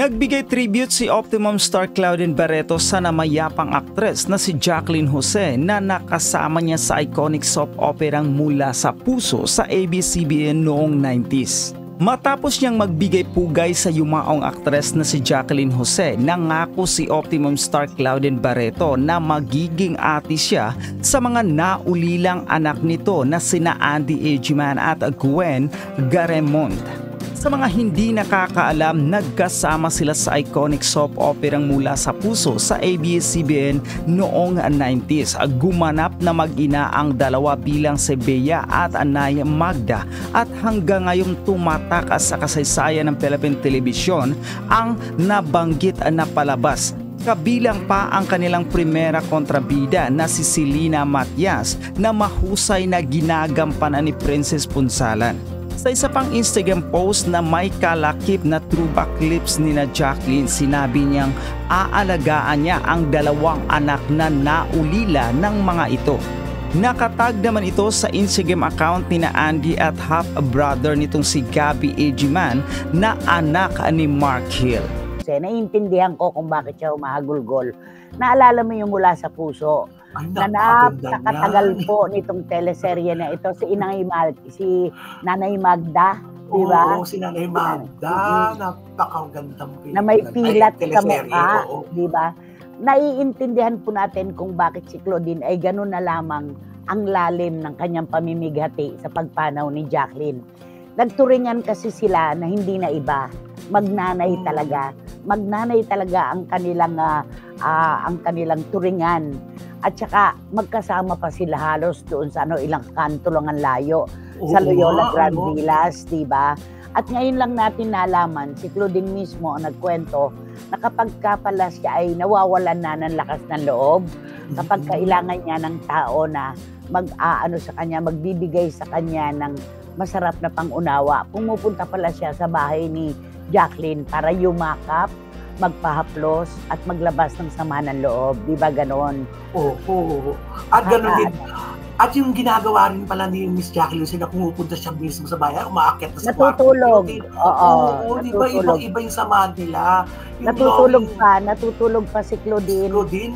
Nagbigay tribute si Optimum star Claudine Barreto sa namayapang aktres na si Jacqueline Jose na nakasama niya sa iconic soap operang Mula sa Puso sa ABS-CBN noong 90s. Matapos niyang magbigay pugay sa yumaong aktres na si Jacqueline Jose, nangako si Optimum star Claudine Barreto na magiging ate siya sa mga naulilang anak nito na sina Andy Ejiman at Gwen Garemond. Sa mga hindi nakakaalam, nagkasama sila sa iconic soap operang Mula sa Puso sa ABS-CBN noong 90s. Gumanap na mag-ina ang dalawa bilang si Bea at Anay Magda at hanggang ngayong tumatakas sa kasaysayan ng Philippine Television ang nabanggit na palabas. Kabilang pa ang kanilang primera kontrabida na si Selena Matias na mahusay na ginagampanan ni Princess Punsalan. Sa isa pang Instagram post na may kalakip na throwback clips ni na Jacqueline, sinabi niyang aalagaan niya ang dalawang anak na naulila ng mga ito. Nakatag naman ito sa Instagram account ni na Andy at half-brother nitong si Gabby Ejiman na anak ni Mark Hill. Naiintindihan ko kung bakit siya humahagulgol. Naalala mo yung Mula sa Puso? Na napakatagal po nitong teleserye na ito, si Nanay Magda, di ba? Oo, si Nanay Magda, napakagandang na may pilat sa mukha, di ba? Naiintindihan po natin kung bakit si Claudine ay gano'n na lamang ang lalim ng kanyang pamimighati sa pagpanaw ni Jacqueline. Nagturingan kasi sila na hindi na iba, magnanay talaga. Magnanay talaga ang kanilang turingan. At saka magkasama pa sila halos doon sa ilang kanto lang ang layo sa Loyola Grand Villas, di ba? At ngayon lang natin nalaman, si Claudine mismo ang nagkwento na kapag pala siya ay nawawalan na ng lakas ng loob, kapag kailangan niya ng tao na magbibigay sa kanya ng masarap na pangunawa, pumupunta pala siya sa bahay ni Jacqueline para yumakap, magpahaplos at maglabas ng sama ng loob. Di ba ganon? Oo. At ganon din. At yung ginagawa rin pala ni Miss Jacqueline, na pumupunta siya mismo sa bayan, umaakyat na sa natutulog. Oo, di ba ibang-iba yung samahan nila. Natutulog pa si Claudine. Hindi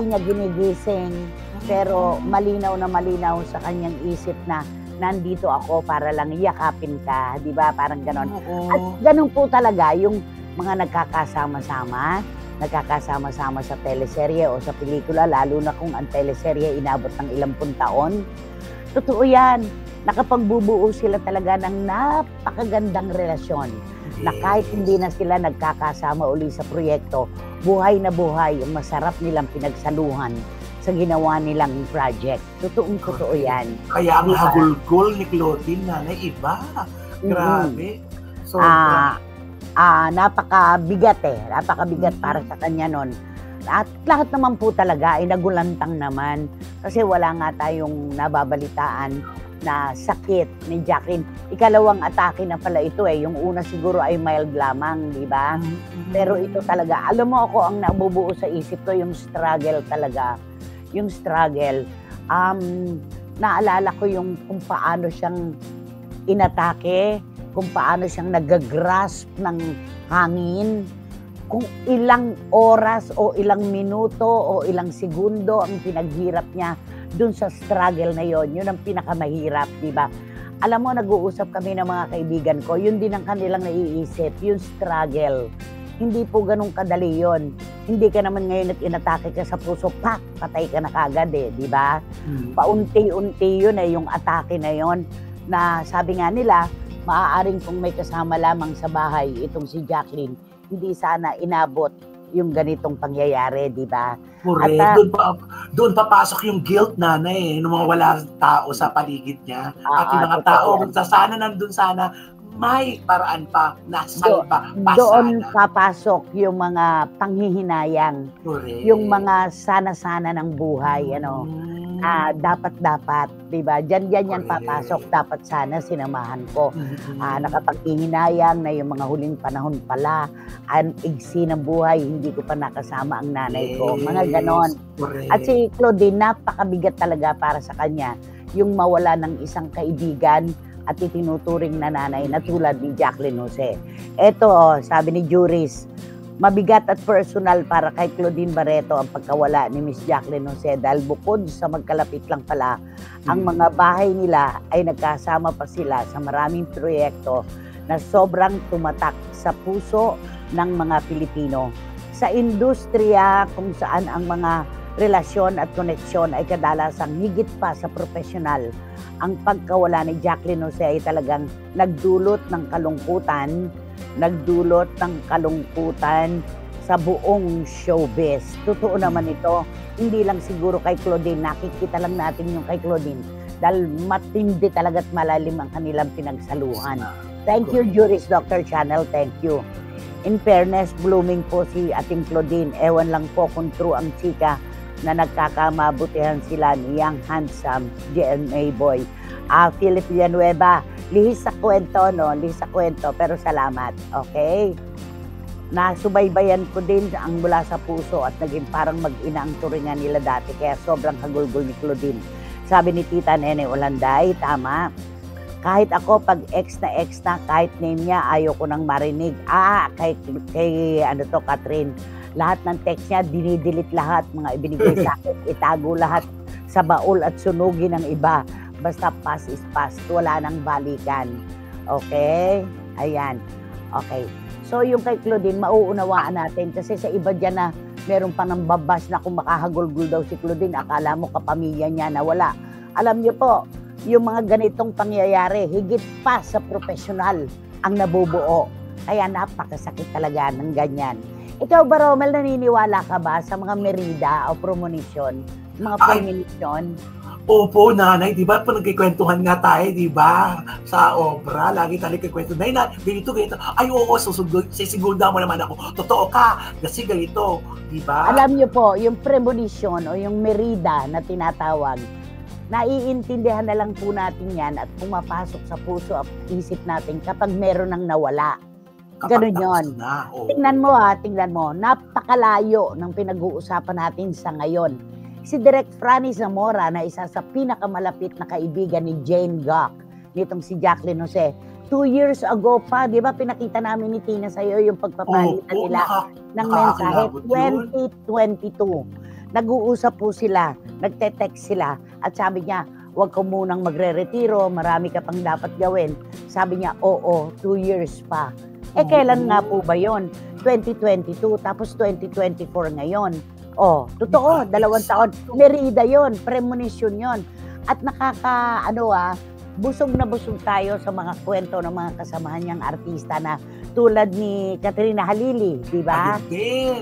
niya ginigising, pero malinaw na malinaw sa kanyang isip na nandito ako para lang yakapin ka, di ba? Parang ganon. At ganon po talaga yung mga nagkakasama-sama sa teleserye o sa pelikula, lalo na kung ang teleserye inabot ng ilang taon. Totoo yan. Nakapagbubuo sila talaga ng napakagandang relasyon. Na kahit hindi na sila nagkakasama uli sa proyekto, buhay na buhay ang masarap nilang pinagsaluhan sa ginawa nilang project. Totoo yan. Kaya ang hagulgol ni Claudine, nanay, iba. Grabe. So, napakabigat para sa kanya nun. At lahat naman po talaga ay nagulantang naman kasi wala nga tayong nababalitaan na sakit ni Jacqueline. Ikalawang atake na pala ito yung una siguro ay mild lamang, di ba? Pero ito talaga, alam mo ako ang nabubuo sa isip ko yung struggle talaga. Yung struggle. Naalala ko yung kung paano siyang inatake, kung paano siyang nag-grasp ng hangin, kung ilang oras o ilang minuto o ilang segundo ang pinaghirap niya dun sa struggle na yon. Yun ang pinakamahirap, di ba? Alam mo, nag-uusap kami ng mga kaibigan ko, yun din ang kanilang naiisip, yung struggle. Hindi po ganun kadali yon. Hindi ka naman ngayon at inatake ka sa puso, patay ka na kagad di ba? Paunti-unti yun yung atake na yon, na sabi nga nila, maaaring kung may kasama lamang sa bahay itong si Jacqueline, hindi sana inabot yung ganitong pangyayari, di ba? Correct. Doon papasok yung guilt, nanay, nung mga wala tao sa paligid niya. At yung mga tao, sana nandun sana, may paraan pa, nasalba pa doon papasok yung mga panghihinayang, yung mga sana-sana ng buhay, dapat, di ba? Diyan yan papasok, dapat sana sinamahan ko. Nakapaghihinayang na yung mga huling panahon pala, ang igsi ng buhay, hindi ko pa nakasama ang nanay ko. Mga ganon. At si Claudine, napakabigat talaga para sa kanya yung mawala ng isang kaibigan at itinuturing na nanay na tulad ni Jacqueline Jose. Ito, sabi ni Juris, Mabigat at personal para kay Claudine Barreto ang pagkawala ni Miss Jacqueline Jose dahil bukod sa magkalapit lang pala, ang mga bahay nila ay nagkasama pa sila sa maraming proyekto na sobrang tumatak sa puso ng mga Pilipino. Sa industriya kung saan ang mga relasyon at koneksyon ay kadalasang higit pa sa profesional, ang pagkawala ni Jacqueline Jose ay talagang nagdulot ng kalungkutan sa buong showbiz. Totoo naman ito, hindi lang siguro kay Claudine, nakikita lang natin yung kay Claudine dahil matindi talaga at malalim ang kanilang pinagsaluhan. Thank you, Juris Dr. Channel, thank you. In fairness, blooming po si ating Claudine. Ewan lang po kung true ang chika na nagkakamabutihan sila ni Young Handsome GMA Boy. Philip Villanueva, lihis sa kwento, no? Lihis sa kwento, pero salamat. Okay? Nasubaybayan ko din ang mula sa puso at naging parang mag-ina ang turingan nila dati, kaya sobrang kagulgol ni Claudine. Sabi ni Tita Nene Olanday, tama. Kahit ako, pag ex na, kahit name niya, ayaw ko nang marinig. Kay Catherine. Lahat ng text niya, dinidelete lahat, mga ibinigay sa akin, itago lahat sa baul at sunugin ng iba. Basta pass is pass, wala nang balikan. Okay? Ayan. Okay. So yung kay Claudine, mauunawaan natin kasi sa iba dyan na meron pa ng babas na kung makahagulgul daw si Claudine, akala mo kapamilya niya na wala. Alam niyo po, yung mga ganitong pangyayari, higit pa sa profesional ang nabubuo. Kaya napakasakit talaga ng ganyan. Ikaw ba, Romel, naniniwala ka ba sa mga merida o premonition? Mga premonition? Opo, nanay, di ba? Pag nagkikwentuhan nga tayo, di ba? Sa obra, lagi tayo nagkikwento. Nay, ganito. Ay, oo, sisigurda mo naman ako. Totoo ka, kasi ganito, di ba? Alam niyo po, yung premonition o yung merida na tinatawag, naiintindihan na lang po natin yan at pumapasok sa puso at isip natin kapag meron nang nawala. Ganun yun. Tingnan mo, napakalayo ng pinag-uusapan natin sa ngayon. Si Direk Franny Zamora na isa sa pinakamalapit na kaibigan ni Jane Gok, nitong si Jacqueline Jose. 2 years ago pa, di ba pinakita namin ni Tina sa'yo yung pagpapalitan nila ng mensahe, 2022. Nag-uusap po sila, nagte-text sila, at sabi niya, huwag ko munang magre-retiro, marami ka pang dapat gawin. Sabi niya, oo, 2 years pa. Kailan nga po ba yun? 2022, tapos 2024 ngayon. Totoo, 2 taon. Merida yon, premonition yon. At busog na busog tayo sa mga kwento ng mga kasamahan niyang artista na tulad ni Katrina Halili, di ba?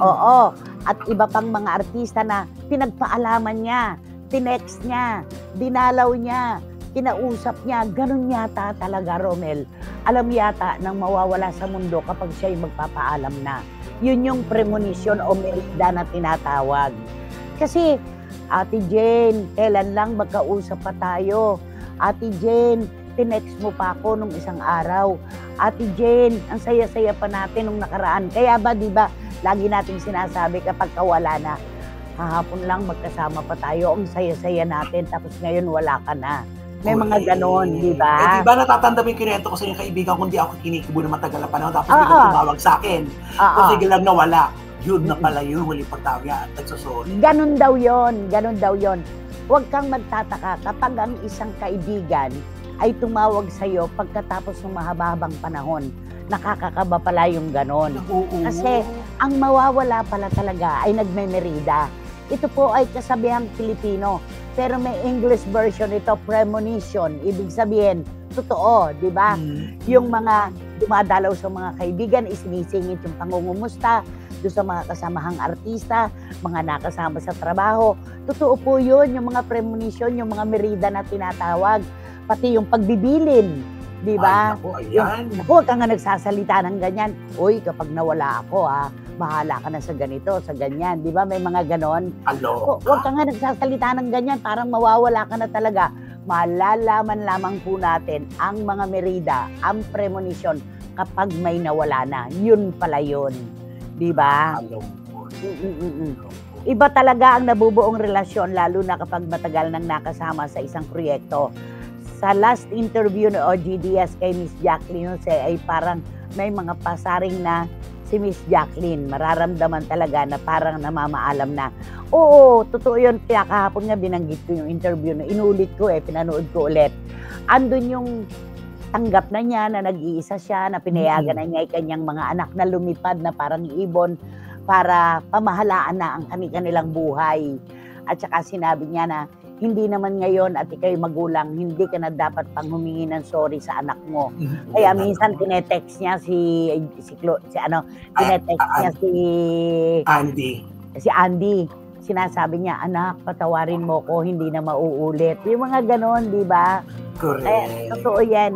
Oo. At iba pang mga artista na pinagpaalaman niya, tinext niya, dinalaw niya, kinausap niya. Ganun yata talaga, Romel. Alam yata nang mawawala sa mundo kapag siya'y magpapaalam na. Yun yung premonition o merida na tinatawag. Kasi, Ate Jane, kailan lang magkausap pa tayo? Ate Jane, tinext mo pa ako nung isang araw. Ate Jane, ang saya-saya pa natin nung nakaraan. Kaya ba, di ba, lagi nating sinasabi kapag kawala na, kahapon lang magkasama pa tayo, ang saya-saya natin, tapos ngayon wala ka na. May mga ganon, di ba? Di ba natatanda mo yung kinento ko sa yung kaibigan kung di ako kinikibo na matagal na panahon, tapos biglang tumawag sa akin. Tapos biglang nawala. Yun na pala yun, huli pagtawya at nagsusoli. Ganon daw yon. Huwag kang magtataka kapag ang isang kaibigan ay tumawag sa'yo pagkatapos ng mahaba-habang panahon. Nakakakaba pala yung ganon. Kasi ang mawawala pala talaga ay nagmemerida. Ito po ay kasabihang Pilipino. Pero may English version ito, premonition. Ibig sabihin, totoo, di ba? Yung mga dumadalaw sa mga kaibigan, isinisingit yung pangungumusta, doon sa mga kasamahang artista, mga nakasama sa trabaho. Totoo po yun, yung mga premonition, yung mga merida na tinatawag. Pati yung pagbibilin, di ba? Huwag ka nga nagsasalita ng ganyan. Uy, kapag nawala ako, bahala ka na sa ganito, sa ganyan. Di ba? May mga ganon. Huwag ka nga nagsasalita ng ganyan, parang mawawala ka na talaga. Malalaman lamang po natin ang mga merida, ang premonition, kapag may nawala na. Yun pala yun. Di ba? Iba talaga ang nabubuong relasyon, lalo na kapag matagal nang nakasama sa isang proyekto. Sa last interview ni OG Diaz kay Miss Jacqueline Jose ay parang may mga pasaring na si Miss Jacqueline, mararamdaman talaga na parang namamaalam na. Oo, totoo yun. Kaya kahapon nga binanggit ko yung interview na inulit ko pinanood ko ulit. Andun yung tanggap na niya na nag-iisa siya, na pinayagan na niya yung kanyang mga anak na lumipad na parang ibon para pamahalaan na ang kanilang buhay. At saka sinabi niya na hindi naman ngayon at ikaw'y magulang, hindi ka na dapat pang humingi ng sorry sa anak mo. Kaya minsan tinetext niya si Andy. Sinasabi niya, anak, patawarin mo ko, hindi na mauulit. Yung mga ganon, di ba? Correct. Totoo yan